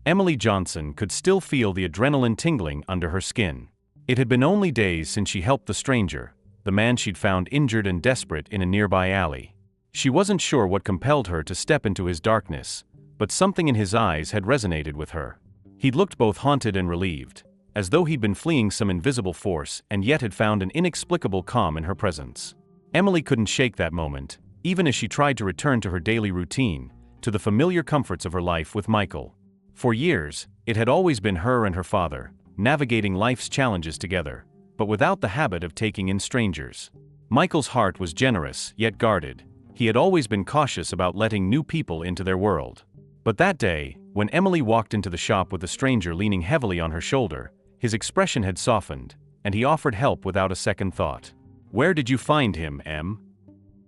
Emily Johnson could still feel the adrenaline tingling under her skin. It had been only days since she helped the stranger, the man she'd found injured and desperate in a nearby alley. She wasn't sure what compelled her to step into his darkness, but something in his eyes had resonated with her. He'd looked both haunted and relieved, as though he'd been fleeing some invisible force and yet had found an inexplicable calm in her presence. Emily couldn't shake that moment, even as she tried to return to her daily routine, to the familiar comforts of her life with Michael. For years, it had always been her and her father, navigating life's challenges together, but without the habit of taking in strangers. Michael's heart was generous, yet guarded. He had always been cautious about letting new people into their world. But that day, when Emily walked into the shop with a stranger leaning heavily on her shoulder, his expression had softened, and he offered help without a second thought. "Where did you find him, Em?"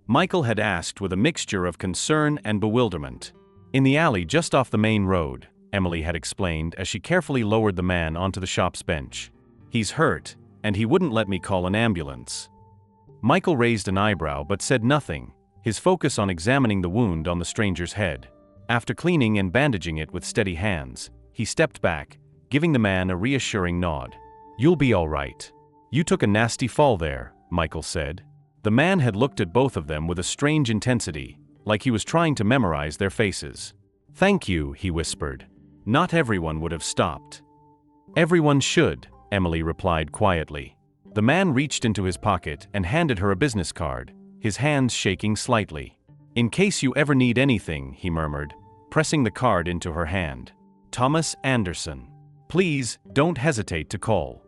Michael had asked with a mixture of concern and bewilderment. "In the alley just off the main road," Emily had explained as she carefully lowered the man onto the shop's bench. "He's hurt, and he wouldn't let me call an ambulance." Michael raised an eyebrow but said nothing, his focus on examining the wound on the stranger's head. After cleaning and bandaging it with steady hands, he stepped back, giving the man a reassuring nod. "You'll be all right. You took a nasty fall there," Michael said. The man had looked at both of them with a strange intensity, like he was trying to memorize their faces. "Thank you," he whispered. "Not everyone would have stopped." "Everyone should," Emily replied quietly. The man reached into his pocket and handed her a business card, his hands shaking slightly. "In case you ever need anything," he murmured, pressing the card into her hand. "Thomas Anderson. Please, don't hesitate to call."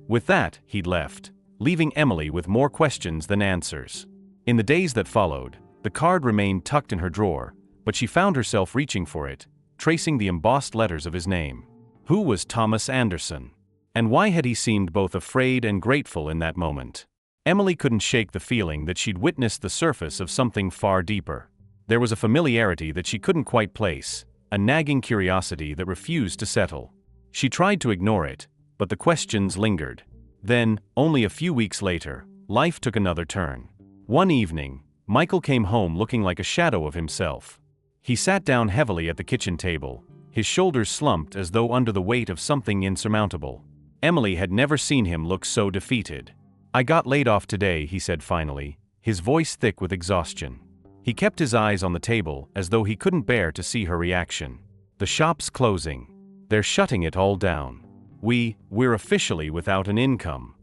With that, he'd left, leaving Emily with more questions than answers. In the days that followed, the card remained tucked in her drawer, but she found herself reaching for it, tracing the embossed letters of his name. Who was Thomas Anderson? And why had he seemed both afraid and grateful in that moment? Emily couldn't shake the feeling that she'd witnessed the surface of something far deeper. There was a familiarity that she couldn't quite place, a nagging curiosity that refused to settle. She tried to ignore it, but the questions lingered. Then, only a few weeks later, life took another turn. One evening, Michael came home looking like a shadow of himself. He sat down heavily at the kitchen table, his shoulders slumped as though under the weight of something insurmountable. Emily had never seen him look so defeated. "I got laid off today," he said finally, his voice thick with exhaustion. He kept his eyes on the table as though he couldn't bear to see her reaction. "The shop's closing. They're shutting it all down. We're officially without an income."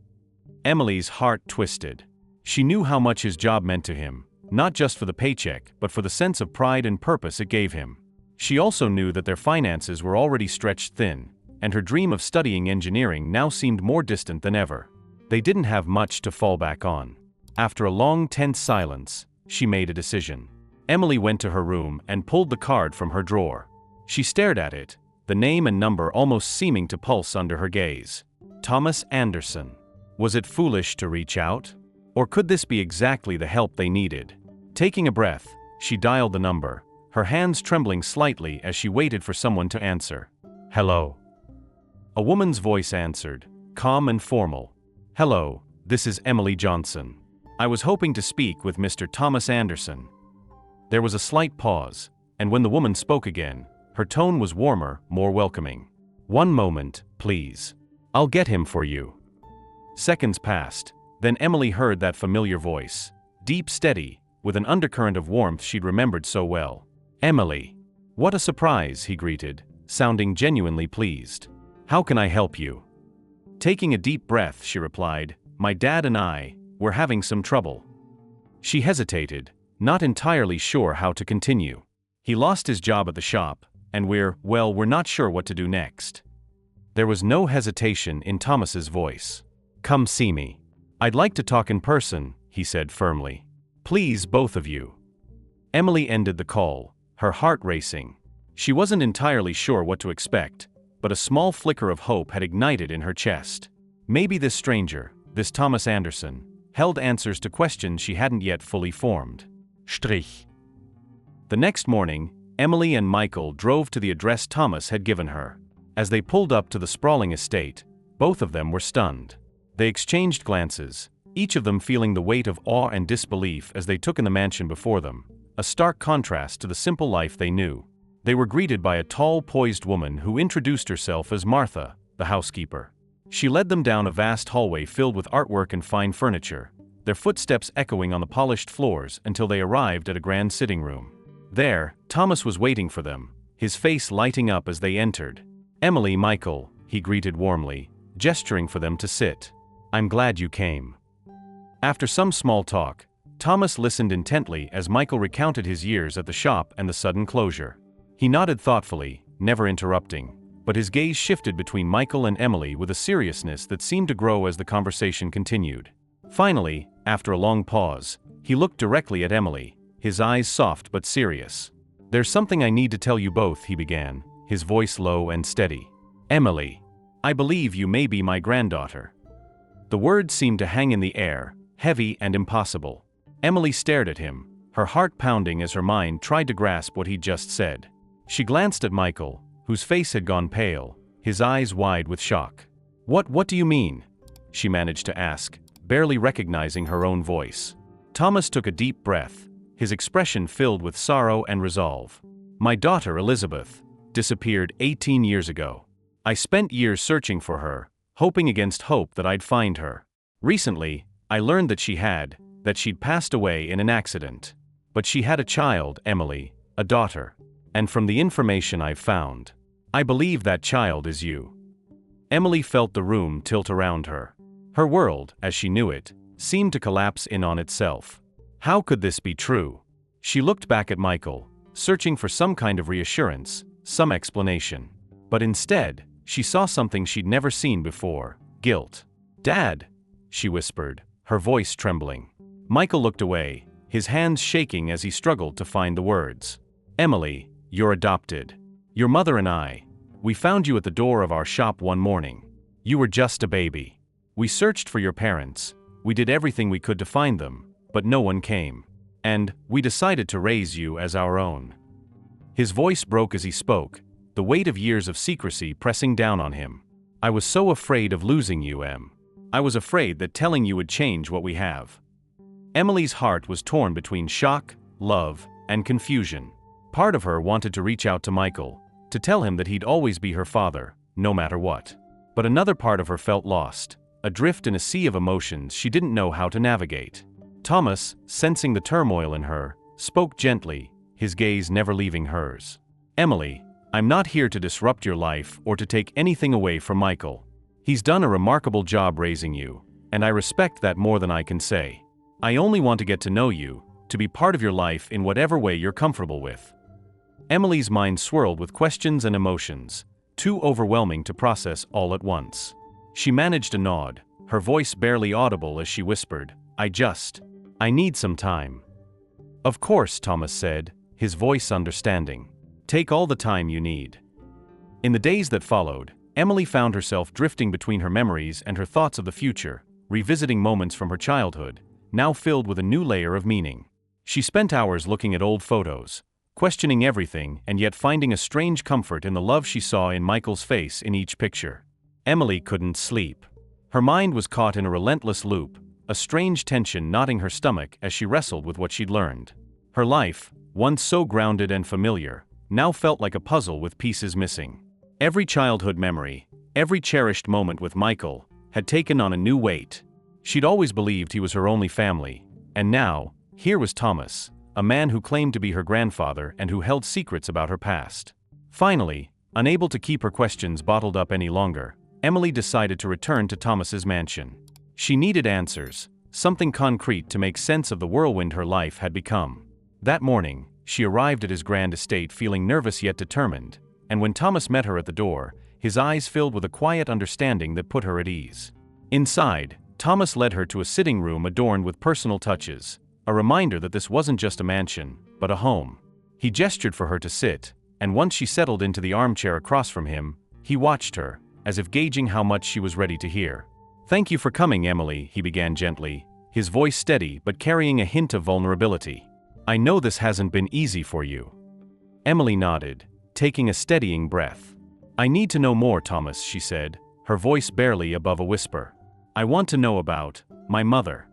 Emily's heart twisted. She knew how much his job meant to him, not just for the paycheck, but for the sense of pride and purpose it gave him. She also knew that their finances were already stretched thin, and her dream of studying engineering now seemed more distant than ever. They didn't have much to fall back on. After a long, tense silence, she made a decision. Emily went to her room and pulled the card from her drawer. She stared at it, the name and number almost seeming to pulse under her gaze. Thomas Anderson. Was it foolish to reach out? Or could this be exactly the help they needed? Taking a breath, she dialed the number, her hands trembling slightly as she waited for someone to answer. "Hello." A woman's voice answered, calm and formal. "Hello, this is Emily Johnson. I was hoping to speak with Mr. Thomas Anderson." There was a slight pause, and when the woman spoke again, her tone was warmer, more welcoming. "One moment, please. I'll get him for you." Seconds passed, then Emily heard that familiar voice, deep, steady, with an undercurrent of warmth she'd remembered so well. "Emily." "What a surprise," he greeted, sounding genuinely pleased. "How can I help you?" Taking a deep breath, she replied, "My dad and I, we're having some trouble." She hesitated, not entirely sure how to continue. "He lost his job at the shop, and we're not sure what to do next." There was no hesitation in Thomas's voice. "Come see me. I'd like to talk in person," he said firmly. "Please, both of you." Emily ended the call, her heart racing. She wasn't entirely sure what to expect, but a small flicker of hope had ignited in her chest. Maybe this stranger, this Thomas Anderson, held answers to questions she hadn't yet fully formed. Strich. The next morning, Emily and Michael drove to the address Thomas had given her. As they pulled up to the sprawling estate, both of them were stunned. They exchanged glances, each of them feeling the weight of awe and disbelief as they took in the mansion before them, a stark contrast to the simple life they knew. They were greeted by a tall, poised woman who introduced herself as Martha, the housekeeper. She led them down a vast hallway filled with artwork and fine furniture, their footsteps echoing on the polished floors until they arrived at a grand sitting room. There, Thomas was waiting for them, his face lighting up as they entered. "Emily, Michael," he greeted warmly, gesturing for them to sit. "I'm glad you came." After some small talk, Thomas listened intently as Michael recounted his years at the shop and the sudden closure. He nodded thoughtfully, never interrupting, but his gaze shifted between Michael and Emily with a seriousness that seemed to grow as the conversation continued. Finally, after a long pause, he looked directly at Emily, his eyes soft but serious. "There's something I need to tell you both," he began, his voice low and steady. "Emily, I believe you may be my granddaughter." The words seemed to hang in the air, heavy and impossible. Emily stared at him, her heart pounding as her mind tried to grasp what he'd just said. She glanced at Michael, whose face had gone pale, his eyes wide with shock. What do you mean?" she managed to ask, barely recognizing her own voice. Thomas took a deep breath, his expression filled with sorrow and resolve. "My daughter Elizabeth disappeared 18 years ago. I spent years searching for her, hoping against hope that I'd find her. Recently, I learned that she'd passed away in an accident. But she had a child, Emily, a daughter. And from the information I've found, I believe that child is you." Emily felt the room tilt around her. Her world, as she knew it, seemed to collapse in on itself. How could this be true? She looked back at Michael, searching for some kind of reassurance, some explanation. But instead, she saw something she'd never seen before: guilt. "Dad," she whispered, her voice trembling. Michael looked away, his hands shaking as he struggled to find the words. "Emily, you're adopted. Your mother and we found you at the door of our shop one morning. You were just a baby. We searched for your parents, we did everything we could to find them, but no one came. And we decided to raise you as our own." His voice broke as he spoke, the weight of years of secrecy pressing down on him. "I was so afraid of losing you, Em. I was afraid that telling you would change what we have." Emily's heart was torn between shock, love, and confusion. Part of her wanted to reach out to Michael, to tell him that he'd always be her father, no matter what. But another part of her felt lost, adrift in a sea of emotions she didn't know how to navigate. Thomas, sensing the turmoil in her, spoke gently, his gaze never leaving hers. "Emily, I'm not here to disrupt your life or to take anything away from Michael. He's done a remarkable job raising you, and I respect that more than I can say. I only want to get to know you, to be part of your life in whatever way you're comfortable with." Emily's mind swirled with questions and emotions, too overwhelming to process all at once. She managed a nod, her voice barely audible as she whispered, I need some time." "Of course," Thomas said, his voice understanding. "Take all the time you need." In the days that followed, Emily found herself drifting between her memories and her thoughts of the future, revisiting moments from her childhood, now filled with a new layer of meaning. She spent hours looking at old photos, questioning everything and yet finding a strange comfort in the love she saw in Michael's face in each picture. Emily couldn't sleep. Her mind was caught in a relentless loop, a strange tension knotting her stomach as she wrestled with what she'd learned. Her life, once so grounded and familiar, now felt like a puzzle with pieces missing. Every childhood memory, every cherished moment with Michael, had taken on a new weight. She'd always believed he was her only family, and now, here was Thomas, a man who claimed to be her grandfather and who held secrets about her past. Finally, unable to keep her questions bottled up any longer, Emily decided to return to Thomas's mansion. She needed answers, something concrete to make sense of the whirlwind her life had become. That morning, she arrived at his grand estate feeling nervous yet determined, and when Thomas met her at the door, his eyes filled with a quiet understanding that put her at ease. Inside, Thomas led her to a sitting room adorned with personal touches, a reminder that this wasn't just a mansion, but a home. He gestured for her to sit, and once she settled into the armchair across from him, he watched her, as if gauging how much she was ready to hear. "Thank you for coming, Emily," he began gently, his voice steady but carrying a hint of vulnerability. "I know this hasn't been easy for you." Emily nodded, taking a steadying breath. "I need to know more, Thomas," she said, her voice barely above a whisper. "I want to know about my mother."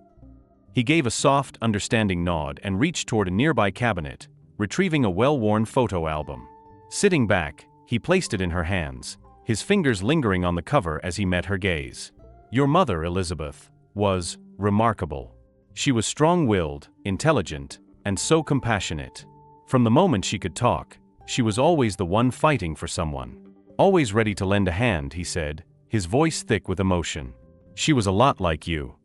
He gave a soft, understanding nod and reached toward a nearby cabinet, retrieving a well-worn photo album. Sitting back, he placed it in her hands, his fingers lingering on the cover as he met her gaze. Your mother, Elizabeth, was remarkable. She was strong-willed, intelligent, and so compassionate. From the moment she could talk, she was always the one fighting for someone. Always ready to lend a hand, he said, his voice thick with emotion. She was a lot like you.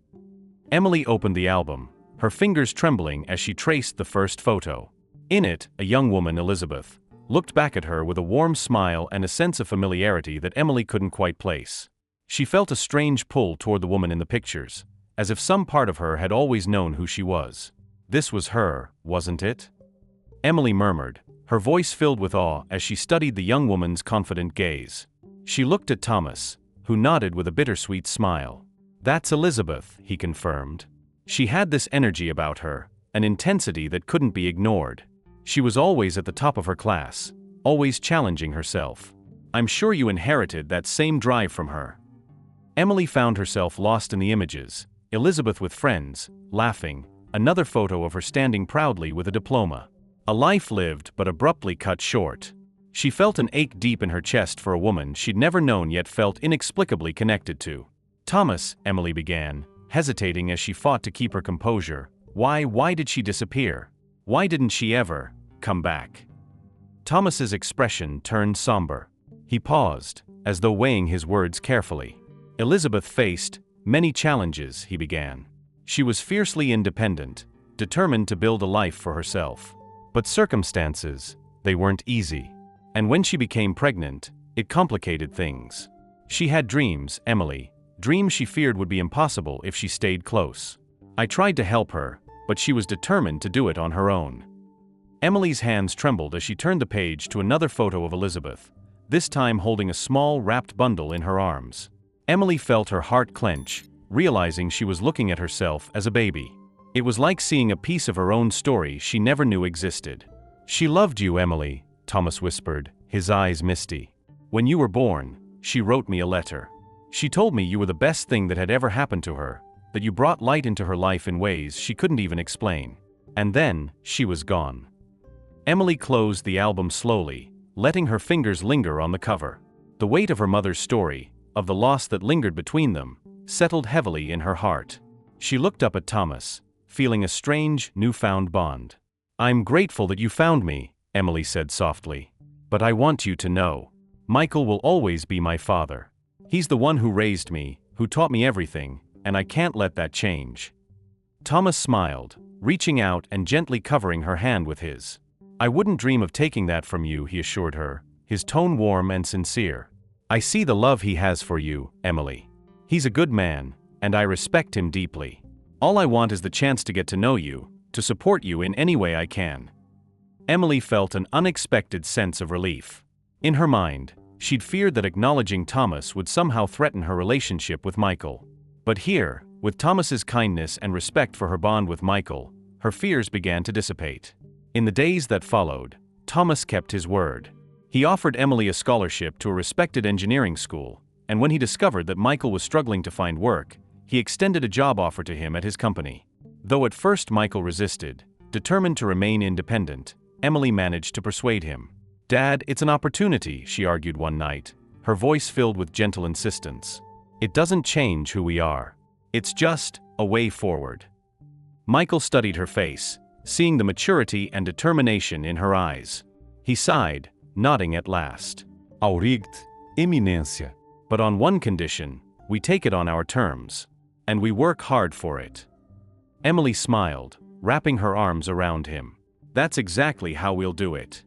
Emily opened the album, her fingers trembling as she traced the first photo. In it, a young woman, Elizabeth, looked back at her with a warm smile and a sense of familiarity that Emily couldn't quite place. She felt a strange pull toward the woman in the pictures, as if some part of her had always known who she was. This was her, wasn't it? Emily murmured, her voice filled with awe as she studied the young woman's confident gaze. She looked at Thomas, who nodded with a bittersweet smile. That's Elizabeth, he confirmed. She had this energy about her, an intensity that couldn't be ignored. She was always at the top of her class, always challenging herself. I'm sure you inherited that same drive from her. Emily found herself lost in the images, Elizabeth with friends, laughing, another photo of her standing proudly with a diploma. A life lived but abruptly cut short. She felt an ache deep in her chest for a woman she'd never known yet felt inexplicably connected to. Thomas, Emily began, hesitating as she fought to keep her composure. Why did she disappear? Why didn't she ever come back? Thomas's expression turned somber. He paused, as though weighing his words carefully. Elizabeth faced many challenges, he began. She was fiercely independent, determined to build a life for herself. But circumstances, they weren't easy. And when she became pregnant, it complicated things. She had dreams, Emily, dreams she feared would be impossible if she stayed close. I tried to help her, but she was determined to do it on her own. Emily's hands trembled as she turned the page to another photo of Elizabeth, this time holding a small wrapped bundle in her arms. Emily felt her heart clench, realizing she was looking at herself as a baby. It was like seeing a piece of her own story she never knew existed. She loved you, Emily, Thomas whispered, his eyes misty. When you were born, she wrote me a letter. She told me you were the best thing that had ever happened to her, that you brought light into her life in ways she couldn't even explain. And then, she was gone. Emily closed the album slowly, letting her fingers linger on the cover. The weight of her mother's story, of the loss that lingered between them, settled heavily in her heart. She looked up at Thomas, feeling a strange, newfound bond. I'm grateful that you found me, Emily said softly. But I want you to know. Michael will always be my father. He's the one who raised me, who taught me everything, and I can't let that change. Thomas smiled, reaching out and gently covering her hand with his. I wouldn't dream of taking that from you, he assured her, his tone warm and sincere. I see the love he has for you, Emily. He's a good man, and I respect him deeply. All I want is the chance to get to know you, to support you in any way I can. Emily felt an unexpected sense of relief. In her mind, she'd feared that acknowledging Thomas would somehow threaten her relationship with Michael. But here, with Thomas's kindness and respect for her bond with Michael, her fears began to dissipate. In the days that followed, Thomas kept his word. He offered Emily a scholarship to a respected engineering school, and when he discovered that Michael was struggling to find work, he extended a job offer to him at his company. Though at first Michael resisted, determined to remain independent, Emily managed to persuade him. Dad, it's an opportunity, she argued one night, her voice filled with gentle insistence. It doesn't change who we are. It's just a way forward. Michael studied her face, seeing the maturity and determination in her eyes. He sighed, nodding at last. Aurigt, Eminência. But on one condition, we take it on our terms. And we work hard for it. Emily smiled, wrapping her arms around him. That's exactly how we'll do it.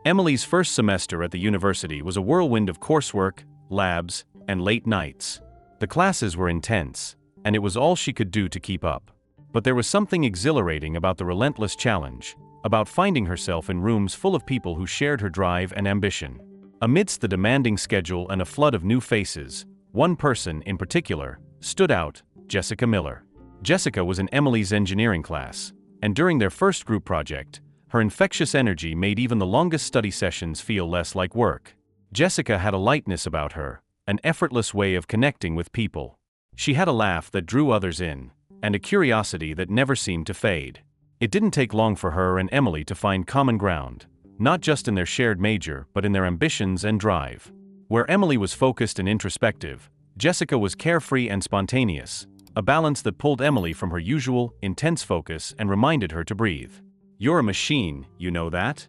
Emily's first semester at the university was a whirlwind of coursework, labs, and late nights. The classes were intense, and it was all she could do to keep up. But there was something exhilarating about the relentless challenge, about finding herself in rooms full of people who shared her drive and ambition. Amidst the demanding schedule and a flood of new faces, one person in particular stood out, Jessica Miller. Jessica was in Emily's engineering class, and during their first group project, her infectious energy made even the longest study sessions feel less like work. Jessica had a lightness about her, an effortless way of connecting with people. She had a laugh that drew others in, and a curiosity that never seemed to fade. It didn't take long for her and Emily to find common ground, not just in their shared major but in their ambitions and drive. Where Emily was focused and introspective, Jessica was carefree and spontaneous, a balance that pulled Emily from her usual, intense focus and reminded her to breathe. "You're a machine, you know that?"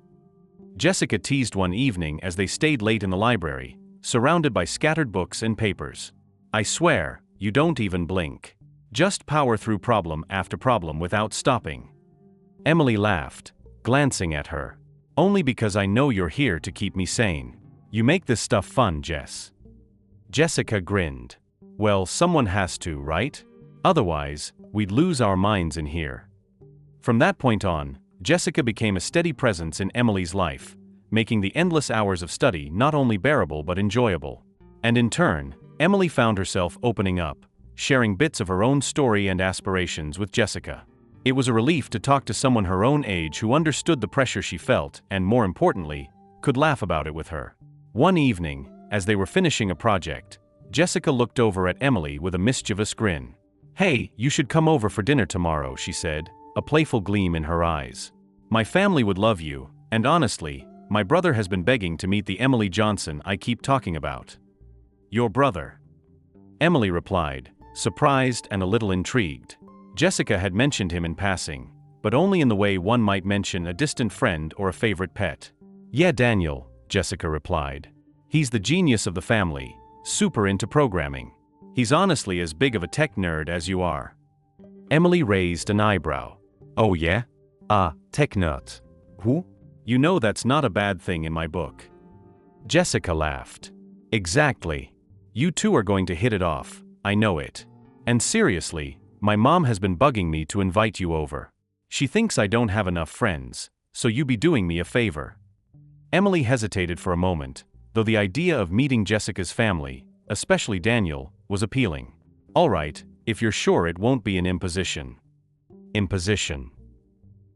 Jessica teased one evening as they stayed late in the library, surrounded by scattered books and papers. "I swear, you don't even blink. Just power through problem after problem without stopping." Emily laughed, glancing at her. "Only because I know you're here to keep me sane. You make this stuff fun, Jess." Jessica grinned. "Well, someone has to, right? Otherwise, we'd lose our minds in here." From that point on, Jessica became a steady presence in Emily's life, making the endless hours of study not only bearable but enjoyable. And in turn, Emily found herself opening up, sharing bits of her own story and aspirations with Jessica. It was a relief to talk to someone her own age who understood the pressure she felt and, more importantly, could laugh about it with her. One evening, as they were finishing a project, Jessica looked over at Emily with a mischievous grin. "Hey, you should come over for dinner tomorrow," she said, a playful gleam in her eyes. "My family would love you, and honestly, my brother has been begging to meet the Emily Johnson I keep talking about." "Your brother?" Emily replied, surprised and a little intrigued. Jessica had mentioned him in passing, but only in the way one might mention a distant friend or a favorite pet. "Yeah, Daniel," Jessica replied. "He's the genius of the family, super into programming. He's honestly as big of a tech nerd as you are." Emily raised an eyebrow. "Oh yeah? Tech nerd. Who?" "You know that's not a bad thing in my book." Jessica laughed. "Exactly. You two are going to hit it off, I know it. And seriously, my mom has been bugging me to invite you over. She thinks I don't have enough friends, so you be doing me a favor." Emily hesitated for a moment, though the idea of meeting Jessica's family, especially Daniel, was appealing. "All right, if you're sure it won't be an imposition." "Imposition."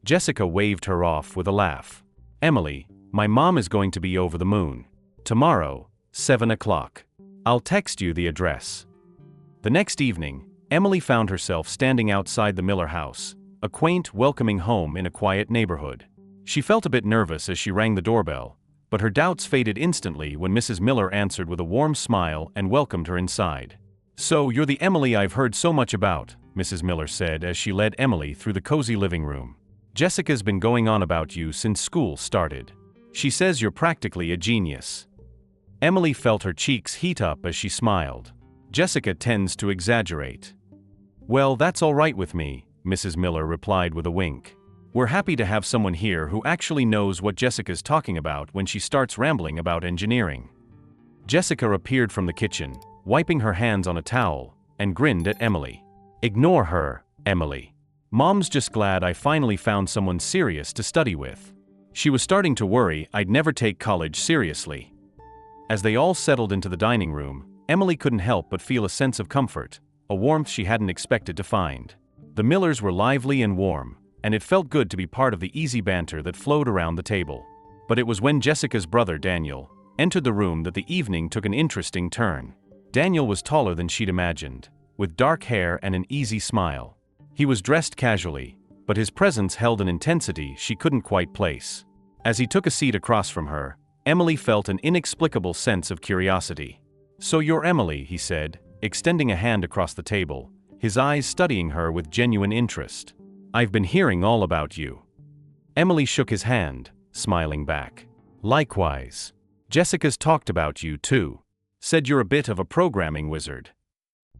Jessica waved her off with a laugh. "Emily, my mom is going to be over the moon. Tomorrow, 7 o'clock. I'll text you the address." The next evening, Emily found herself standing outside the Miller house, a quaint, welcoming home in a quiet neighborhood. She felt a bit nervous as she rang the doorbell, but her doubts faded instantly when Mrs. Miller answered with a warm smile and welcomed her inside. "So you're the Emily I've heard so much about," Mrs. Miller said as she led Emily through the cozy living room. "Jessica's been going on about you since school started. She says you're practically a genius." Emily felt her cheeks heat up as she smiled. "Jessica tends to exaggerate." "Well, that's all right with me," Mrs. Miller replied with a wink. "We're happy to have someone here who actually knows what Jessica's talking about when she starts rambling about engineering." Jessica appeared from the kitchen, wiping her hands on a towel, and grinned at Emily. "Ignore her, Emily. Mom's just glad I finally found someone serious to study with. She was starting to worry I'd never take college seriously." As they all settled into the dining room, Emily couldn't help but feel a sense of comfort, a warmth she hadn't expected to find. The Millers were lively and warm, and it felt good to be part of the easy banter that flowed around the table. But it was when Jessica's brother Daniel entered the room that the evening took an interesting turn. Daniel was taller than she'd imagined, with dark hair and an easy smile. He was dressed casually, but his presence held an intensity she couldn't quite place. As he took a seat across from her, Emily felt an inexplicable sense of curiosity. "So you're Emily," he said, extending a hand across the table, his eyes studying her with genuine interest. "I've been hearing all about you." Emily shook his hand, smiling back. "Likewise. Jessica's talked about you too. Said you're a bit of a programming wizard."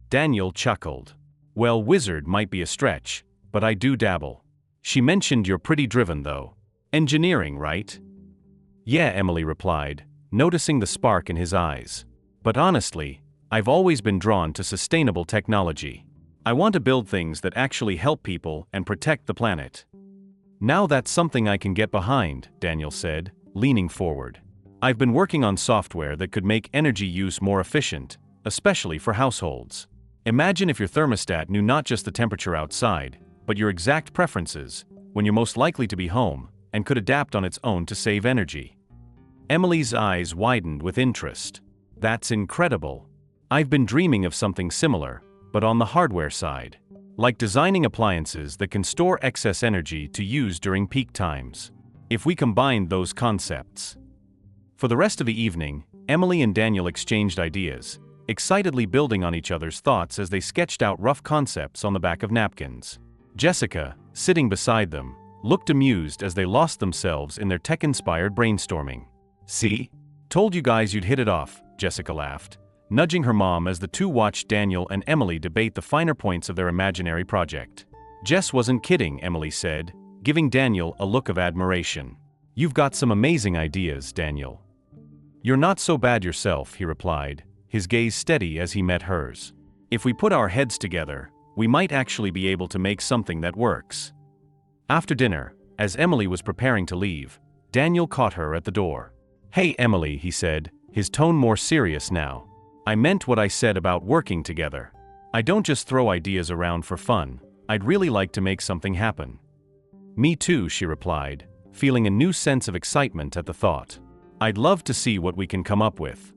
Daniel chuckled. "Well, wizard might be a stretch, but I do dabble. She mentioned you're pretty driven though. Engineering, right?" "Yeah," Emily replied, noticing the spark in his eyes. "But honestly, I've always been drawn to sustainable technology. I want to build things that actually help people and protect the planet." "Now that's something I can get behind," Daniel said, leaning forward. "I've been working on software that could make energy use more efficient, especially for households. Imagine if your thermostat knew not just the temperature outside, but your exact preferences, when you're most likely to be home, and could adapt on its own to save energy." Emily's eyes widened with interest. "That's incredible. I've been dreaming of something similar, but on the hardware side. Like designing appliances that can store excess energy to use during peak times." if we combined those concepts. For the rest of the evening, Emily and Daniel exchanged ideas, excitedly building on each other's thoughts as they sketched out rough concepts on the back of napkins. Jessica, sitting beside them, looked amused as they lost themselves in their tech-inspired brainstorming. "See? Told you guys you'd hit it off," Jessica laughed, nudging her mom as the two watched Daniel and Emily debate the finer points of their imaginary project. "Jess wasn't kidding," Emily said, giving Daniel a look of admiration. "You've got some amazing ideas, Daniel." "You're not so bad yourself," he replied, his gaze steady as he met hers. "If we put our heads together, we might actually be able to make something that works." After dinner, as Emily was preparing to leave, Daniel caught her at the door. "Hey Emily," he said, his tone more serious now. "I meant what I said about working together. I don't just throw ideas around for fun, I'd really like to make something happen." "Me too," she replied, feeling a new sense of excitement at the thought. "I'd love to see what we can come up with."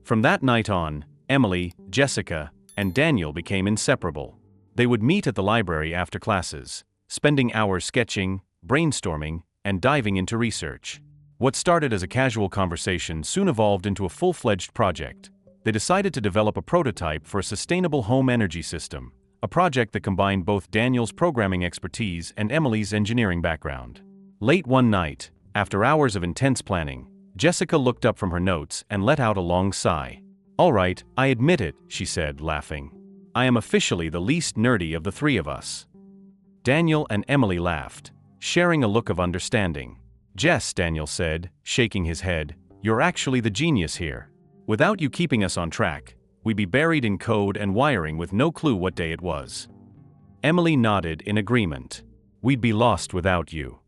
From that night on, Emily, Jessica, and Daniel became inseparable. They would meet at the library after classes, spending hours sketching, brainstorming, and diving into research. What started as a casual conversation soon evolved into a full-fledged project. They decided to develop a prototype for a sustainable home energy system, a project that combined both Daniel's programming expertise and Emily's engineering background. Late one night, after hours of intense planning, Jessica looked up from her notes and let out a long sigh. "All right, I admit it," she said, laughing. "I am officially the least nerdy of the three of us." Daniel and Emily laughed, sharing a look of understanding. "Jess," Daniel said, shaking his head, "you're actually the genius here. Without you keeping us on track, we'd be buried in code and wiring with no clue what day it was." Emily nodded in agreement. "We'd be lost without you."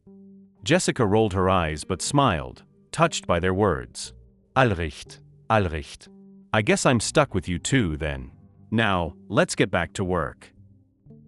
Jessica rolled her eyes but smiled, touched by their words. "Allrecht, allrecht. I guess I'm stuck with you too, then. Now, let's get back to work."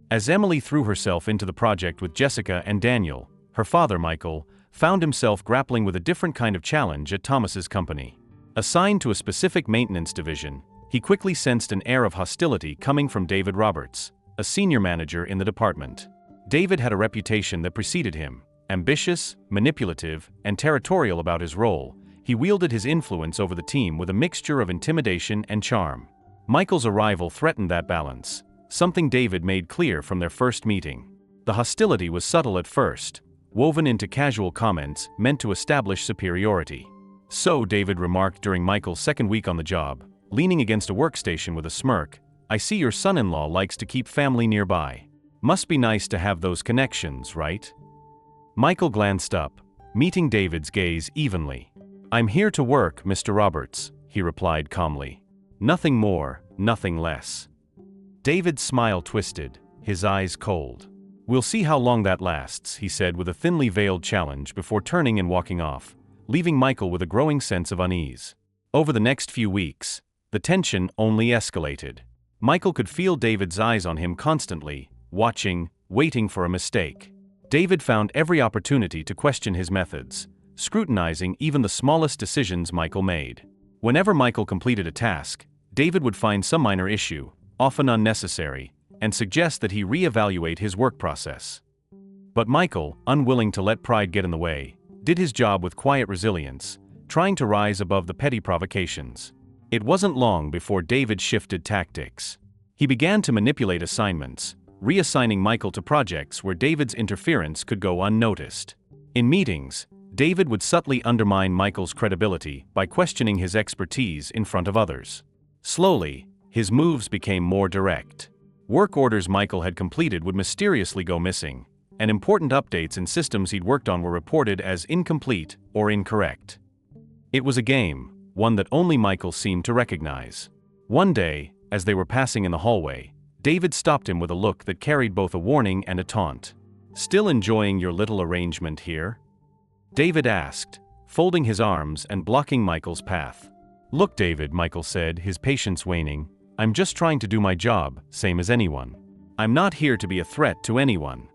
As Emily threw herself into the project with Jessica and Daniel, her father, Michael, found himself grappling with a different kind of challenge at Thomas's company. Assigned to a specific maintenance division, he quickly sensed an air of hostility coming from David Roberts, a senior manager in the department. David had a reputation that preceded him. Ambitious, manipulative, and territorial about his role, he wielded his influence over the team with a mixture of intimidation and charm. Michael's arrival threatened that balance, something David made clear from their first meeting. The hostility was subtle at first, woven into casual comments meant to establish superiority. "So," David remarked during Michael's second week on the job, leaning against a workstation with a smirk, "I see your son-in-law likes to keep family nearby. Must be nice to have those connections, right?" Michael glanced up, meeting David's gaze evenly. "I'm here to work, Mr. Roberts," he replied calmly. "Nothing more, nothing less." David's smile twisted, his eyes cold. "We'll see how long that lasts," he said with a thinly veiled challenge before turning and walking off, leaving Michael with a growing sense of unease. Over the next few weeks, the tension only escalated. Michael could feel David's eyes on him constantly, watching, waiting for a mistake. David found every opportunity to question his methods, scrutinizing even the smallest decisions Michael made. Whenever Michael completed a task, David would find some minor issue, often unnecessary, and suggest that he reevaluate his work process. But Michael, unwilling to let pride get in the way, did his job with quiet resilience, trying to rise above the petty provocations. It wasn't long before David shifted tactics. He began to manipulate assignments, reassigning Michael to projects where David's interference could go unnoticed. In meetings, David would subtly undermine Michael's credibility by questioning his expertise in front of others. Slowly, his moves became more direct. Work orders Michael had completed would mysteriously go missing, and important updates in systems he'd worked on were reported as incomplete or incorrect. It was a game, one that only Michael seemed to recognize. One day, as they were passing in the hallway, David stopped him with a look that carried both a warning and a taunt. "Still enjoying your little arrangement here?" David asked, folding his arms and blocking Michael's path. "Look, David," Michael said, his patience waning, "I'm just trying to do my job, same as anyone. I'm not here to be a threat to anyone."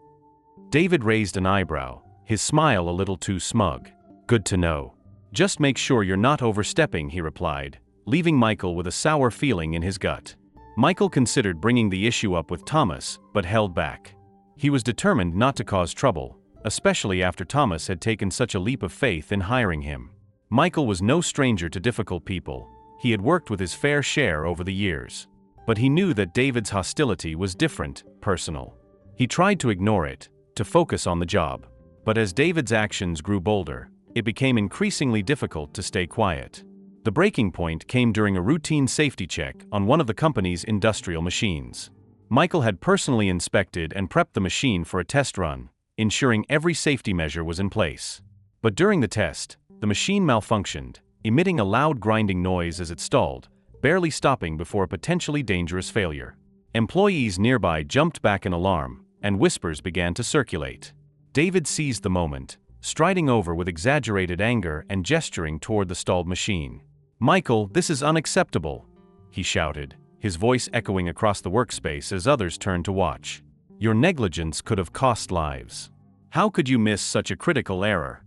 David raised an eyebrow, his smile a little too smug. "Good to know. Just make sure you're not overstepping," he replied, leaving Michael with a sour feeling in his gut. Michael considered bringing the issue up with Thomas, but held back. He was determined not to cause trouble, especially after Thomas had taken such a leap of faith in hiring him. Michael was no stranger to difficult people. He had worked with his fair share over the years. But he knew that David's hostility was different, personal. He tried to ignore it, to focus on the job. But as David's actions grew bolder, it became increasingly difficult to stay quiet. The breaking point came during a routine safety check on one of the company's industrial machines. Michael had personally inspected and prepped the machine for a test run, ensuring every safety measure was in place. But during the test, the machine malfunctioned, emitting a loud grinding noise as it stalled, barely stopping before a potentially dangerous failure. Employees nearby jumped back in alarm, and whispers began to circulate. David seized the moment, striding over with exaggerated anger and gesturing toward the stalled machine. "Michael, this is unacceptable," he shouted, his voice echoing across the workspace as others turned to watch. "Your negligence could have cost lives. How could you miss such a critical error?"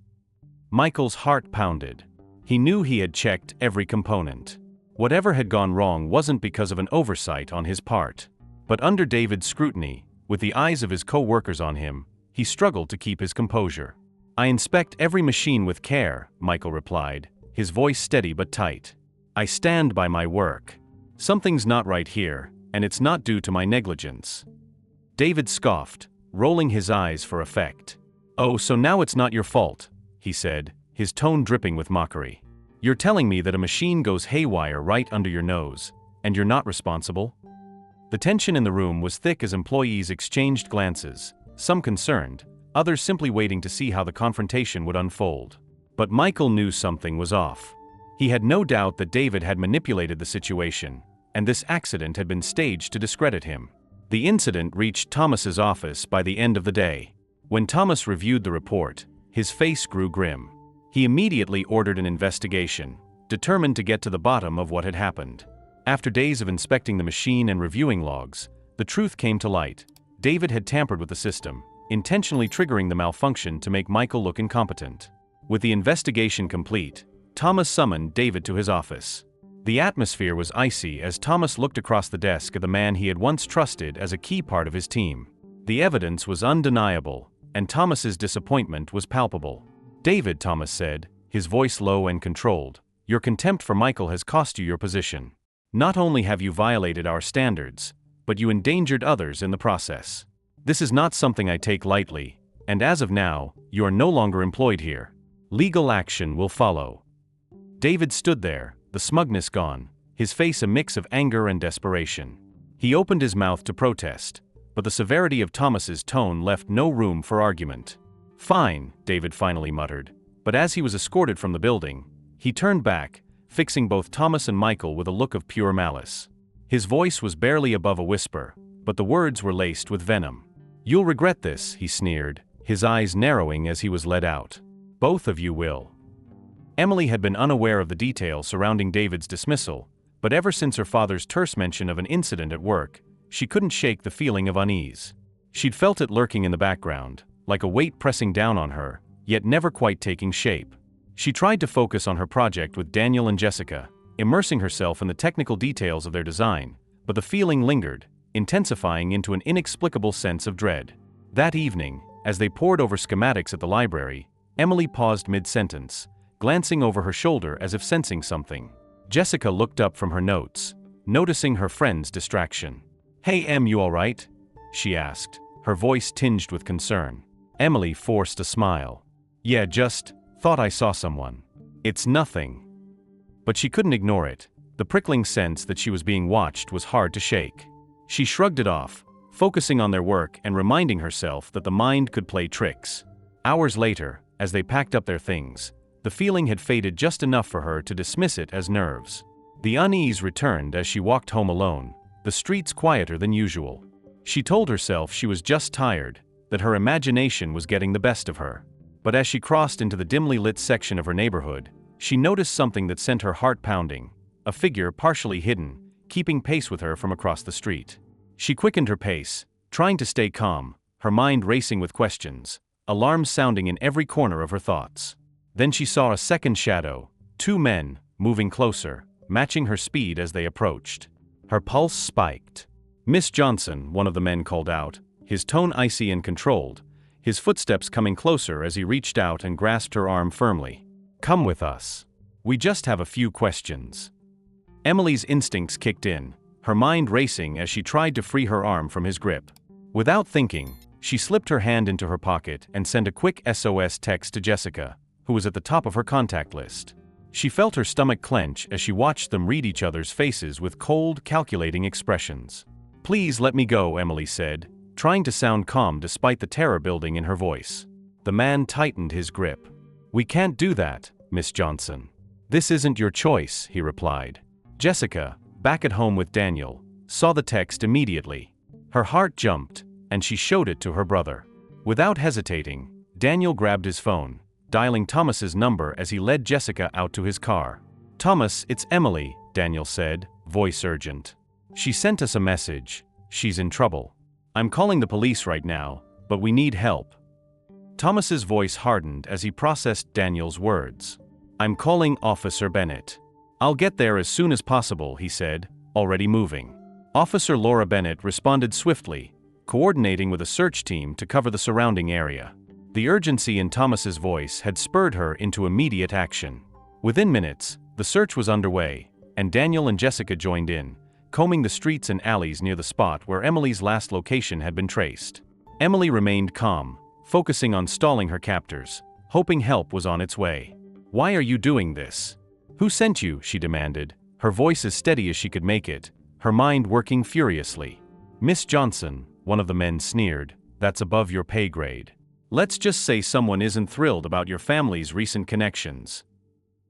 Michael's heart pounded. He knew he had checked every component. Whatever had gone wrong wasn't because of an oversight on his part. But under David's scrutiny, with the eyes of his co-workers on him, he struggled to keep his composure. "I inspect every machine with care," Michael replied, his voice steady but tight. "I stand by my work. Something's not right here, and it's not due to my negligence." David scoffed, rolling his eyes for effect. "Oh, so now it's not your fault," he said, his tone dripping with mockery. "You're telling me that a machine goes haywire right under your nose, and you're not responsible?" The tension in the room was thick as employees exchanged glances, some concerned, others simply waiting to see how the confrontation would unfold. But Michael knew something was off. He had no doubt that David had manipulated the situation, and this accident had been staged to discredit him. The incident reached Thomas's office by the end of the day. When Thomas reviewed the report, his face grew grim. He immediately ordered an investigation, determined to get to the bottom of what had happened. After days of inspecting the machine and reviewing logs, the truth came to light. David had tampered with the system, intentionally triggering the malfunction to make Michael look incompetent. With the investigation complete, Thomas summoned David to his office. The atmosphere was icy as Thomas looked across the desk at the man he had once trusted as a key part of his team. The evidence was undeniable, and Thomas's disappointment was palpable. "David," Thomas said, his voice low and controlled, "your contempt for Michael has cost you your position. Not only have you violated our standards, but you endangered others in the process. This is not something I take lightly, and as of now, you are no longer employed here. Legal action will follow." David stood there, the smugness gone, his face a mix of anger and desperation. He opened his mouth to protest, but the severity of Thomas's tone left no room for argument. "Fine," David finally muttered, but as he was escorted from the building, he turned back, fixing both Thomas and Michael with a look of pure malice. His voice was barely above a whisper, but the words were laced with venom. "You'll regret this," he sneered, his eyes narrowing as he was led out. "Both of you will." Emily had been unaware of the details surrounding David's dismissal, but ever since her father's terse mention of an incident at work, she couldn't shake the feeling of unease. She'd felt it lurking in the background, like a weight pressing down on her, yet never quite taking shape. She tried to focus on her project with Daniel and Jessica, immersing herself in the technical details of their design, but the feeling lingered, intensifying into an inexplicable sense of dread. That evening, as they pored over schematics at the library, Emily paused mid-sentence, glancing over her shoulder as if sensing something. Jessica looked up from her notes, noticing her friend's distraction. "Hey Em, you all right?" she asked, her voice tinged with concern. Emily forced a smile. "Yeah, just thought I saw someone. It's nothing." But she couldn't ignore it. The prickling sense that she was being watched was hard to shake. She shrugged it off, focusing on their work and reminding herself that the mind could play tricks. Hours later, as they packed up their things, the feeling had faded just enough for her to dismiss it as nerves. The unease returned as she walked home alone, the streets quieter than usual. She told herself she was just tired, that her imagination was getting the best of her. But as she crossed into the dimly lit section of her neighborhood, she noticed something that sent her heart pounding, a figure partially hidden, keeping pace with her from across the street. She quickened her pace, trying to stay calm, her mind racing with questions, alarms sounding in every corner of her thoughts. Then she saw a second shadow, two men, moving closer, matching her speed as they approached. Her pulse spiked. "Miss Johnson," one of the men called out, his tone icy and controlled, his footsteps coming closer as he reached out and grasped her arm firmly. "Come with us. We just have a few questions." Emily's instincts kicked in, her mind racing as she tried to free her arm from his grip. Without thinking, she slipped her hand into her pocket and sent a quick SOS text to Jessica, who was at the top of her contact list. She felt her stomach clench as she watched them read each other's faces with cold, calculating expressions. "Please let me go," Emily said, trying to sound calm despite the terror building in her voice. The man tightened his grip. "We can't do that, Miss Johnson. This isn't your choice," he replied. Jessica, back at home with Daniel, saw the text immediately. Her heart jumped, and she showed it to her brother. Without hesitating, Daniel grabbed his phone, dialing Thomas's number as he led Jessica out to his car. "Thomas, it's Emily," Daniel said, voice urgent. "She sent us a message. She's in trouble. I'm calling the police right now, but we need help." Thomas's voice hardened as he processed Daniel's words. "I'm calling Officer Bennett." "I'll get there as soon as possible," he said, already moving. Officer Laura Bennett responded swiftly, coordinating with a search team to cover the surrounding area. The urgency in Thomas's voice had spurred her into immediate action. Within minutes, the search was underway, and Daniel and Jessica joined in, combing the streets and alleys near the spot where Emily's last location had been traced. Emily remained calm, focusing on stalling her captors, hoping help was on its way. "Why are you doing this? Who sent you?" she demanded, her voice as steady as she could make it, her mind working furiously. "Miss Johnson," one of the men sneered, "that's above your pay grade. Let's just say someone isn't thrilled about your family's recent connections."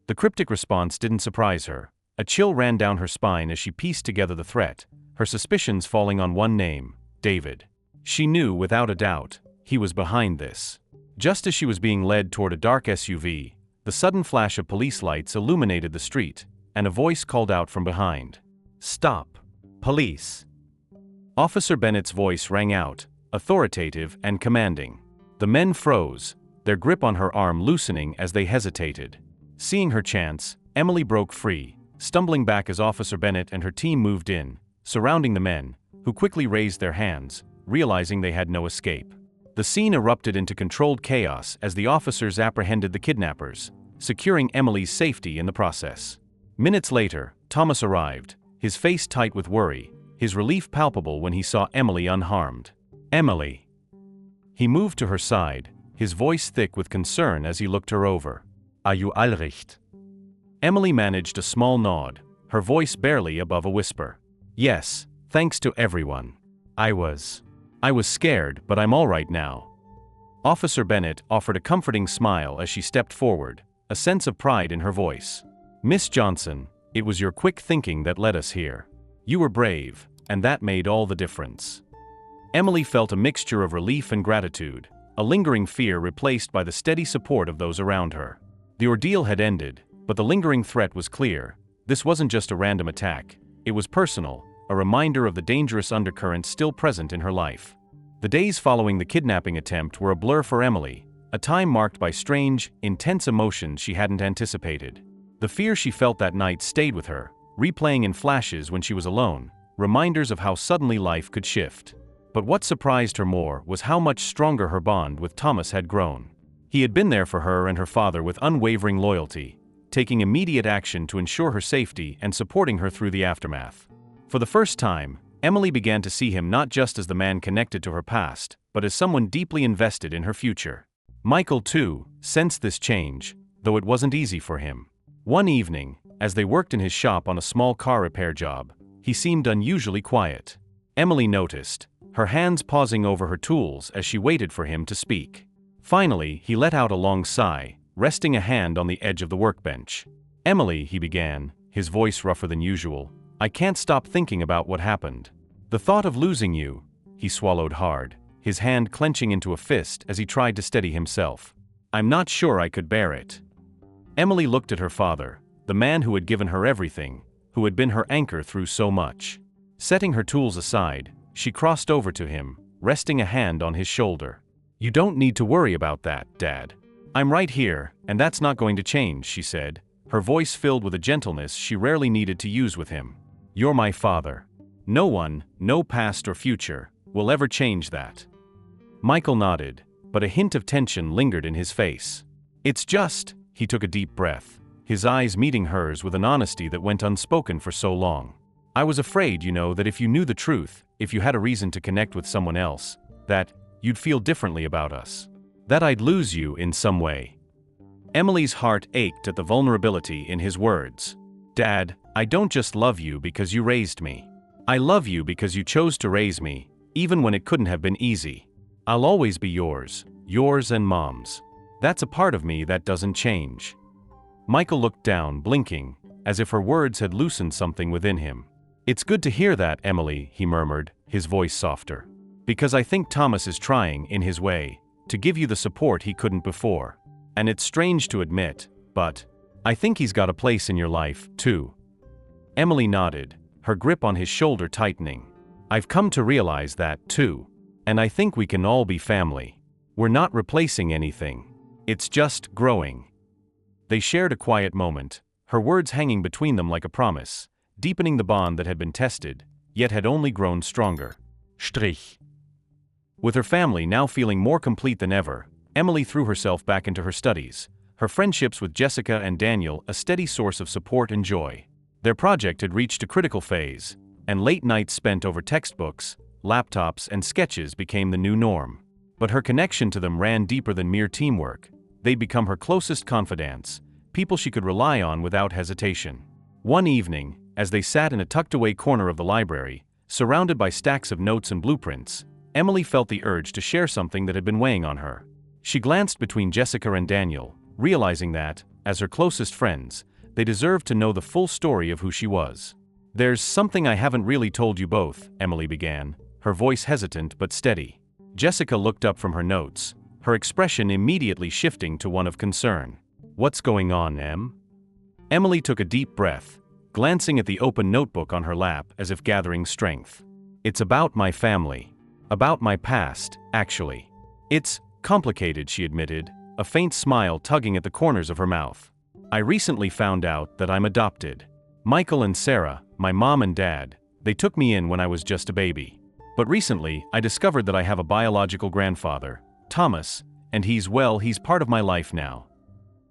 The cryptic response didn't surprise her. A chill ran down her spine as she pieced together the threat, her suspicions falling on one name, David. She knew without a doubt, he was behind this. Just as she was being led toward a dark SUV, the sudden flash of police lights illuminated the street, and a voice called out from behind. "Stop! Police!" Officer Bennett's voice rang out, authoritative and commanding. The men froze, their grip on her arm loosening as they hesitated. Seeing her chance, Emily broke free, stumbling back as Officer Bennett and her team moved in, surrounding the men, who quickly raised their hands, realizing they had no escape. The scene erupted into controlled chaos as the officers apprehended the kidnappers, securing Emily's safety in the process. Minutes later, Thomas arrived, his face tight with worry, his relief palpable when he saw Emily unharmed. "Emily." He moved to her side, his voice thick with concern as he looked her over. "Are you all right?" Emily managed a small nod, her voice barely above a whisper. "Yes, thanks to everyone. I was scared, but I'm all right now." Officer Bennett offered a comforting smile as she stepped forward, a sense of pride in her voice. "Miss Johnson, it was your quick thinking that led us here. You were brave, and that made all the difference." Emily felt a mixture of relief and gratitude, a lingering fear replaced by the steady support of those around her. The ordeal had ended, but the lingering threat was clear. This wasn't just a random attack, it was personal, a reminder of the dangerous undercurrent still present in her life. The days following the kidnapping attempt were a blur for Emily, a time marked by strange, intense emotions she hadn't anticipated. The fear she felt that night stayed with her, replaying in flashes when she was alone, reminders of how suddenly life could shift. But what surprised her more was how much stronger her bond with Thomas had grown. He had been there for her and her father with unwavering loyalty, taking immediate action to ensure her safety and supporting her through the aftermath. For the first time, Emily began to see him not just as the man connected to her past, but as someone deeply invested in her future. Michael, too, sensed this change, though it wasn't easy for him. One evening, as they worked in his shop on a small car repair job, he seemed unusually quiet. Emily noticed, her hands pausing over her tools as she waited for him to speak. Finally, he let out a long sigh, resting a hand on the edge of the workbench. "Emily," he began, his voice rougher than usual, "I can't stop thinking about what happened. The thought of losing you." He swallowed hard, his hand clenching into a fist as he tried to steady himself. "I'm not sure I could bear it." Emily looked at her father, the man who had given her everything, who had been her anchor through so much. Setting her tools aside, she crossed over to him, resting a hand on his shoulder. "You don't need to worry about that, Dad. I'm right here, and that's not going to change," she said, her voice filled with a gentleness she rarely needed to use with him. "You're my father. No one, no past or future, will ever change that." Michael nodded, but a hint of tension lingered in his face. "It's just," he took a deep breath, his eyes meeting hers with an honesty that went unspoken for so long. "I was afraid, that if you knew the truth, if you had a reason to connect with someone else, that you'd feel differently about us. That I'd lose you in some way." Emily's heart ached at the vulnerability in his words. "Dad, I don't just love you because you raised me. I love you because you chose to raise me, even when it couldn't have been easy. I'll always be yours and Mom's. That's a part of me that doesn't change." Michael looked down, blinking, as if her words had loosened something within him. "It's good to hear that, Emily," he murmured, his voice softer. "Because I think Thomas is trying, in his way, to give you the support he couldn't before. And it's strange to admit, but I think he's got a place in your life, too." Emily nodded, her grip on his shoulder tightening. "I've come to realize that, too. And I think we can all be family. We're not replacing anything. It's just growing." They shared a quiet moment, her words hanging between them like a promise, deepening the bond that had been tested, yet had only grown stronger. Strich. With her family now feeling more complete than ever, Emily threw herself back into her studies, her friendships with Jessica and Daniel a steady source of support and joy. Their project had reached a critical phase, and late nights spent over textbooks, laptops, and sketches became the new norm. But her connection to them ran deeper than mere teamwork. They'd become her closest confidants, people she could rely on without hesitation. One evening, as they sat in a tucked-away corner of the library, surrounded by stacks of notes and blueprints, Emily felt the urge to share something that had been weighing on her. She glanced between Jessica and Daniel, realizing that, as her closest friends, they deserved to know the full story of who she was. "There's something I haven't really told you both," Emily began, her voice hesitant but steady. Jessica looked up from her notes, her expression immediately shifting to one of concern. "What's going on, Em?" Emily took a deep breath, glancing at the open notebook on her lap as if gathering strength. "It's about my family. About my past, actually. It's complicated," she admitted, a faint smile tugging at the corners of her mouth. "I recently found out that I'm adopted. Michael and Sarah, my mom and dad, they took me in when I was just a baby. But recently, I discovered that I have a biological grandfather, Thomas, and he's part of my life now."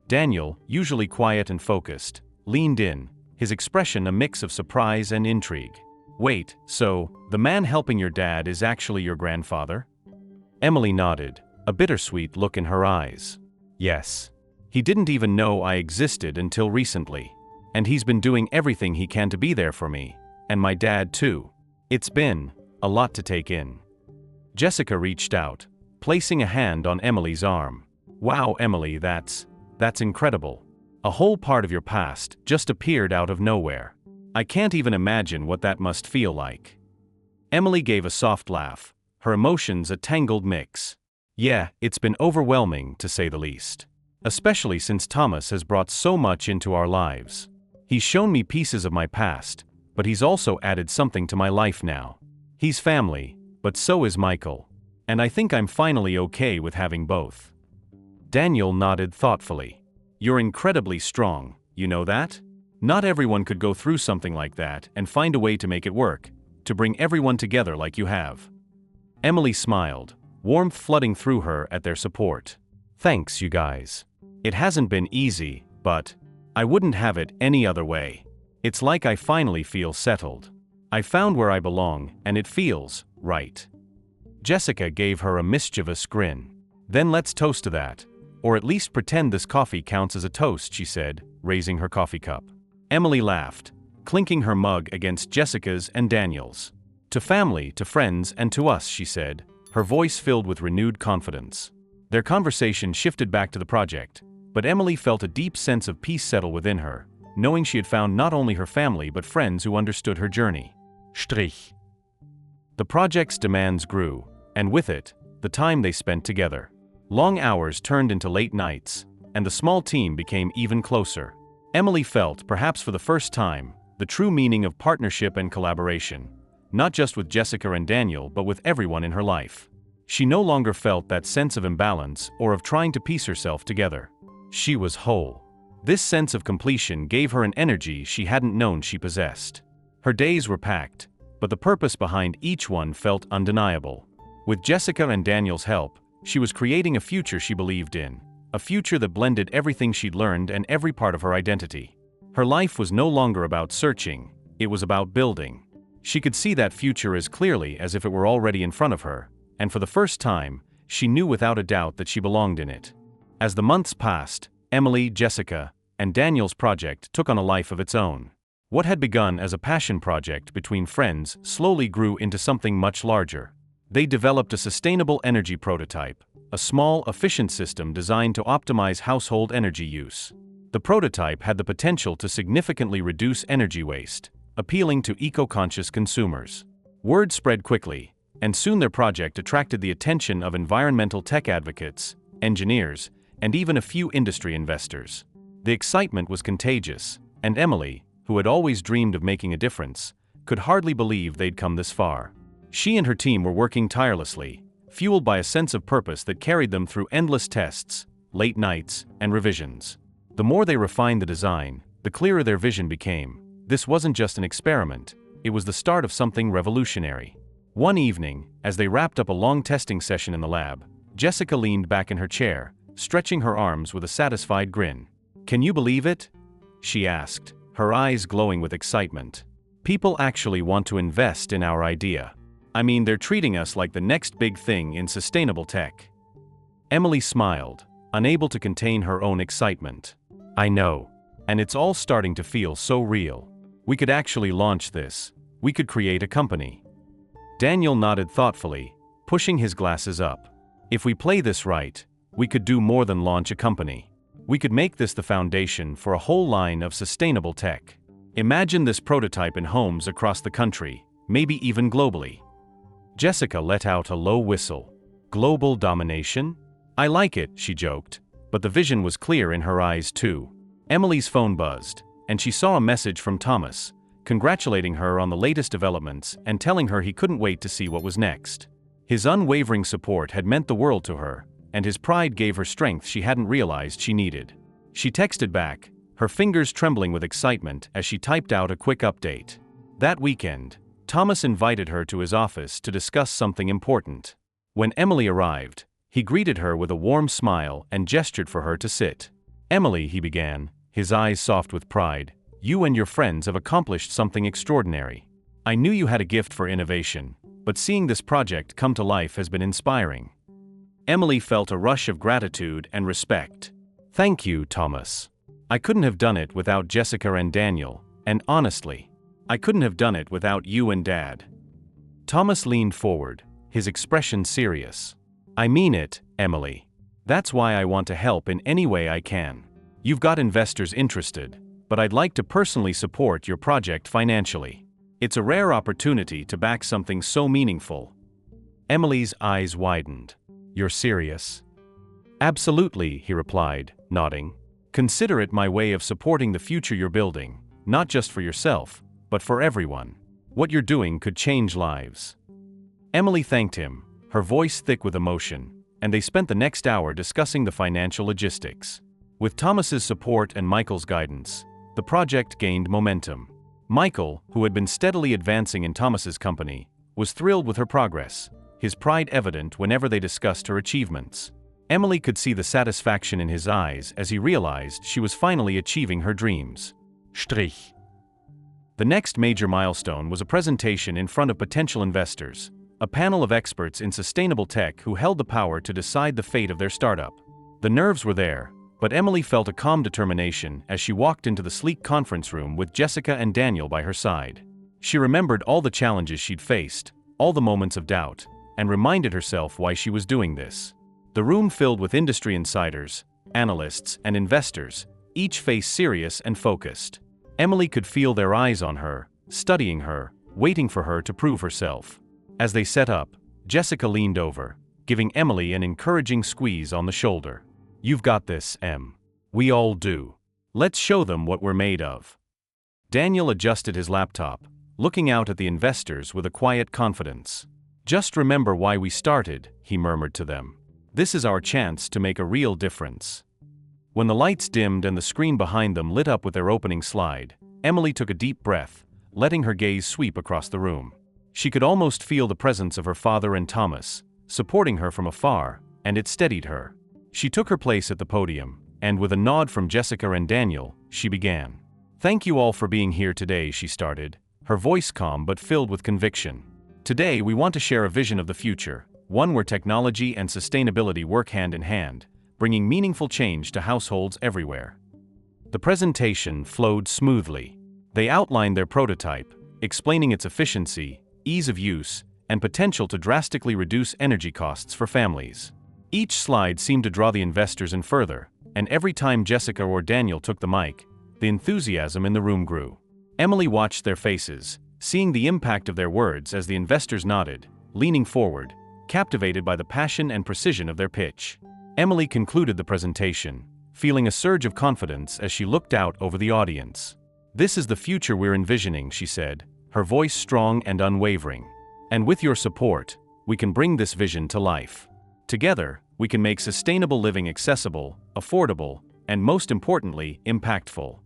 Daniel, usually quiet and focused, leaned in, his expression a mix of surprise and intrigue. "Wait, so, the man helping your dad is actually your grandfather?" Emily nodded, a bittersweet look in her eyes. "Yes. He didn't even know I existed until recently. And he's been doing everything he can to be there for me, and my dad too. It's been a lot to take in." Jessica reached out, placing a hand on Emily's arm. "Wow, Emily, that's incredible. A whole part of your past just appeared out of nowhere. I can't even imagine what that must feel like." Emily gave a soft laugh, her emotions a tangled mix. "Yeah, it's been overwhelming, to say the least. Especially since Thomas has brought so much into our lives. He's shown me pieces of my past, but he's also added something to my life now. He's family, but so is Michael. And I think I'm finally okay with having both." Daniel nodded thoughtfully. "You're incredibly strong, you know that? Not everyone could go through something like that and find a way to make it work, to bring everyone together like you have." Emily smiled, warmth flooding through her at their support. "Thanks, you guys. It hasn't been easy, but I wouldn't have it any other way. It's like I finally feel settled. I found where I belong, and it feels right." Jessica gave her a mischievous grin. "Then let's toast to that. Or at least pretend this coffee counts as a toast," she said, raising her coffee cup. Emily laughed, clinking her mug against Jessica's and Daniel's. "To family, to friends, and to us," she said, her voice filled with renewed confidence. Their conversation shifted back to the project, but Emily felt a deep sense of peace settle within her, knowing she had found not only her family but friends who understood her journey. Strich. The project's demands grew, and with it, the time they spent together. Long hours turned into late nights, and the small team became even closer. Emily felt, perhaps for the first time, the true meaning of partnership and collaboration, not just with Jessica and Daniel but with everyone in her life. She no longer felt that sense of imbalance or of trying to piece herself together. She was whole. This sense of completion gave her an energy she hadn't known she possessed. Her days were packed, but the purpose behind each one felt undeniable. With Jessica and Daniel's help, She was creating a future she believed in, a future that blended everything she'd learned and every part of her identity. Her life was no longer about searching, it was about building. She could see that future as clearly as if it were already in front of her, and for the first time, she knew without a doubt that she belonged in it. As the months passed, Emily, Jessica, and Daniel's project took on a life of its own. What had begun as a passion project between friends slowly grew into something much larger. They developed a sustainable energy prototype, a small, efficient system designed to optimize household energy use. The prototype had the potential to significantly reduce energy waste, appealing to eco-conscious consumers. Word spread quickly, and soon their project attracted the attention of environmental tech advocates, engineers, and even a few industry investors. The excitement was contagious, and Emily, who had always dreamed of making a difference, could hardly believe they'd come this far. She and her team were working tirelessly, fueled by a sense of purpose that carried them through endless tests, late nights, and revisions. The more they refined the design, the clearer their vision became. This wasn't just an experiment, it was the start of something revolutionary. One evening, as they wrapped up a long testing session in the lab, Jessica leaned back in her chair, stretching her arms with a satisfied grin. "Can you believe it?" she asked, her eyes glowing with excitement. "People actually want to invest in our idea. I mean, they're treating us like the next big thing in sustainable tech." Emily smiled, unable to contain her own excitement. "I know. And it's all starting to feel so real. We could actually launch this. We could create a company." Daniel nodded thoughtfully, pushing his glasses up. "If we play this right, we could do more than launch a company. We could make this the foundation for a whole line of sustainable tech. Imagine this prototype in homes across the country, maybe even globally." Jessica let out a low whistle. "Global domination? I like it," she joked, but the vision was clear in her eyes too. Emily's phone buzzed, and she saw a message from Thomas, congratulating her on the latest developments and telling her he couldn't wait to see what was next. His unwavering support had meant the world to her, and his pride gave her strength she hadn't realized she needed. She texted back, her fingers trembling with excitement as she typed out a quick update. That weekend, Thomas invited her to his office to discuss something important. When Emily arrived, he greeted her with a warm smile and gestured for her to sit. "Emily," he began, his eyes soft with pride, "you and your friends have accomplished something extraordinary. I knew you had a gift for innovation, but seeing this project come to life has been inspiring." Emily felt a rush of gratitude and respect. "Thank you, Thomas. I couldn't have done it without Jessica and Daniel, and honestly, I couldn't have done it without you and Dad." Thomas leaned forward, his expression serious. "I mean it, Emily. That's why I want to help in any way I can. You've got investors interested, but I'd like to personally support your project financially. It's a rare opportunity to back something so meaningful." Emily's eyes widened. "You're serious?" "Absolutely," he replied, nodding. "Consider it my way of supporting the future you're building, not just for yourself, but for everyone. What you're doing could change lives." Emily thanked him, her voice thick with emotion, and they spent the next hour discussing the financial logistics. With Thomas's support and Michael's guidance, the project gained momentum. Michael, who had been steadily advancing in Thomas's company, was thrilled with her progress, his pride evident whenever they discussed her achievements. Emily could see the satisfaction in his eyes as he realized she was finally achieving her dreams. Strich. The next major milestone was a presentation in front of potential investors, a panel of experts in sustainable tech who held the power to decide the fate of their startup. The nerves were there, but Emily felt a calm determination as she walked into the sleek conference room with Jessica and Daniel by her side. She remembered all the challenges she'd faced, all the moments of doubt, and reminded herself why she was doing this. The room filled with industry insiders, analysts, and investors, each face serious and focused. Emily could feel their eyes on her, studying her, waiting for her to prove herself. As they set up, Jessica leaned over, giving Emily an encouraging squeeze on the shoulder. "You've got this, Em. We all do. Let's show them what we're made of." Daniel adjusted his laptop, looking out at the investors with a quiet confidence. "Just remember why we started," he murmured to them. "This is our chance to make a real difference." When the lights dimmed and the screen behind them lit up with their opening slide, Emily took a deep breath, letting her gaze sweep across the room. She could almost feel the presence of her father and Thomas, supporting her from afar, and it steadied her. She took her place at the podium, and with a nod from Jessica and Daniel, she began. "Thank you all for being here today," she started, her voice calm but filled with conviction. "Today we want to share a vision of the future, one where technology and sustainability work hand in hand, bringing meaningful change to households everywhere." The presentation flowed smoothly. They outlined their prototype, explaining its efficiency, ease of use, and potential to drastically reduce energy costs for families. Each slide seemed to draw the investors in further, and every time Jessica or Daniel took the mic, the enthusiasm in the room grew. Emily watched their faces, seeing the impact of their words as the investors nodded, leaning forward, captivated by the passion and precision of their pitch. Emily concluded the presentation, feeling a surge of confidence as she looked out over the audience. "This is the future we're envisioning," she said, her voice strong and unwavering. "And with your support, we can bring this vision to life. Together, we can make sustainable living accessible, affordable, and most importantly, impactful."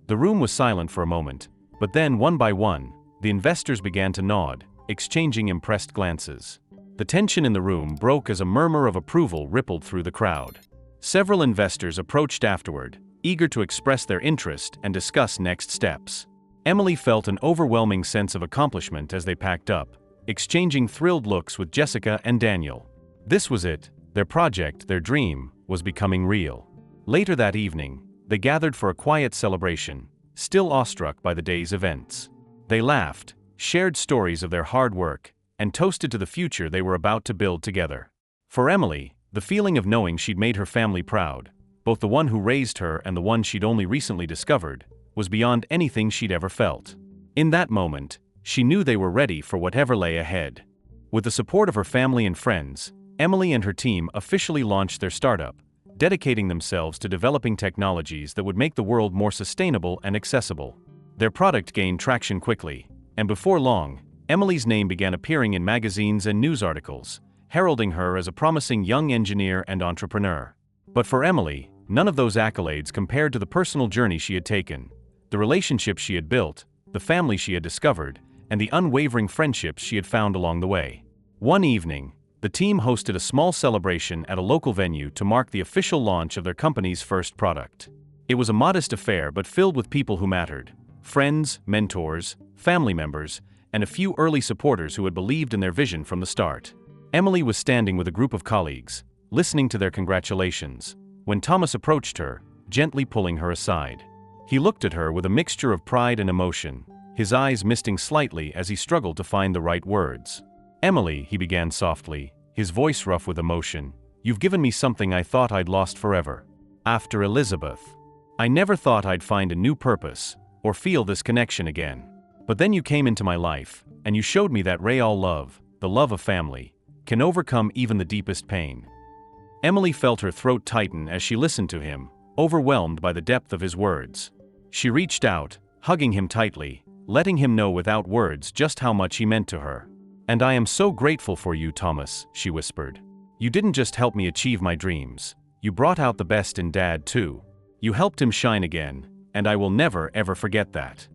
The room was silent for a moment, but then one by one, the investors began to nod, exchanging impressed glances. The tension in the room broke as a murmur of approval rippled through the crowd. Several investors approached afterward, eager to express their interest and discuss next steps. Emily felt an overwhelming sense of accomplishment as they packed up, exchanging thrilled looks with Jessica and Daniel. This was it, their project, their dream, was becoming real. Later that evening, they gathered for a quiet celebration, still awestruck by the day's events. They laughed, shared stories of their hard work, and toasted to the future they were about to build together. For Emily, the feeling of knowing she'd made her family proud, both the one who raised her and the one she'd only recently discovered, was beyond anything she'd ever felt. In that moment, she knew they were ready for whatever lay ahead. With the support of her family and friends, Emily and her team officially launched their startup, dedicating themselves to developing technologies that would make the world more sustainable and accessible. Their product gained traction quickly, and before long, Emily's name began appearing in magazines and news articles, heralding her as a promising young engineer and entrepreneur. But for Emily, none of those accolades compared to the personal journey she had taken, the relationships she had built, the family she had discovered, and the unwavering friendships she had found along the way. One evening, the team hosted a small celebration at a local venue to mark the official launch of their company's first product. It was a modest affair but filled with people who mattered: friends, mentors, family members, and a few early supporters who had believed in their vision from the start. Emily was standing with a group of colleagues, listening to their congratulations, when Thomas approached her, gently pulling her aside. He looked at her with a mixture of pride and emotion, his eyes misting slightly as he struggled to find the right words. "Emily," he began softly, his voice rough with emotion, "you've given me something I thought I'd lost forever. After Elizabeth. I never thought I'd find a new purpose, or feel this connection again. But then you came into my life, and you showed me that real love, the love of family, can overcome even the deepest pain." Emily felt her throat tighten as she listened to him, overwhelmed by the depth of his words. She reached out, hugging him tightly, letting him know without words just how much he meant to her. "And I am so grateful for you, Thomas," she whispered. "You didn't just help me achieve my dreams, you brought out the best in Dad too. You helped him shine again, and I will never ever forget that."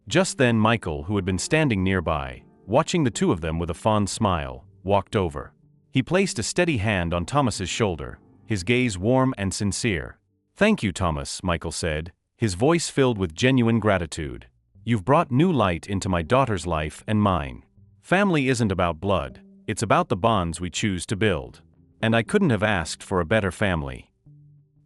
Just then Michael, who had been standing nearby, watching the two of them with a fond smile, walked over. He placed a steady hand on Thomas's shoulder, his gaze warm and sincere. "Thank you, Thomas," Michael said, his voice filled with genuine gratitude. "You've brought new light into my daughter's life and mine. Family isn't about blood, it's about the bonds we choose to build. And I couldn't have asked for a better family."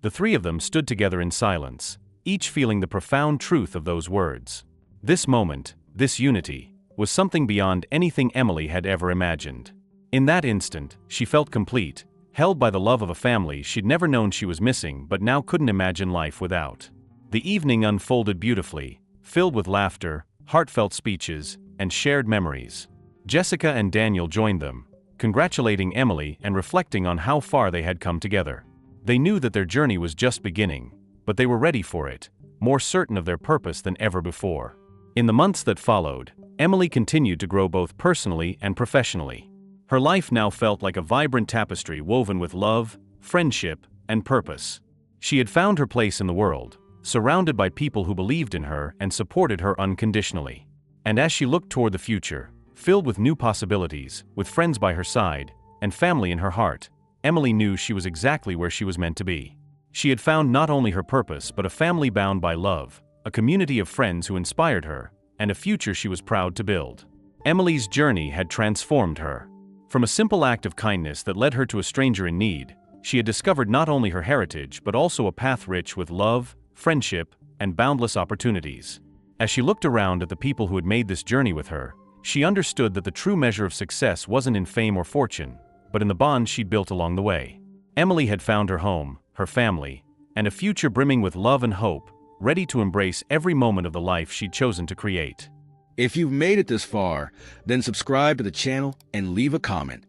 The three of them stood together in silence, each feeling the profound truth of those words. This moment, this unity, was something beyond anything Emily had ever imagined. In that instant, she felt complete, held by the love of a family she'd never known she was missing but now couldn't imagine life without. The evening unfolded beautifully, filled with laughter, heartfelt speeches, and shared memories. Jessica and Daniel joined them, congratulating Emily and reflecting on how far they had come together. They knew that their journey was just beginning, but they were ready for it, more certain of their purpose than ever before. In the months that followed, Emily continued to grow both personally and professionally. Her life now felt like a vibrant tapestry woven with love, friendship, and purpose. She had found her place in the world, surrounded by people who believed in her and supported her unconditionally. And as she looked toward the future, filled with new possibilities, with friends by her side, and family in her heart, Emily knew she was exactly where she was meant to be. She had found not only her purpose but a family bound by love, a community of friends who inspired her, and a future she was proud to build. Emily's journey had transformed her. From a simple act of kindness that led her to a stranger in need, she had discovered not only her heritage but also a path rich with love, friendship, and boundless opportunities. As she looked around at the people who had made this journey with her, she understood that the true measure of success wasn't in fame or fortune, but in the bonds she'd built along the way. Emily had found her home, her family, and a future brimming with love and hope, ready to embrace every moment of the life she'd chosen to create. If you've made it this far, then subscribe to the channel and leave a comment.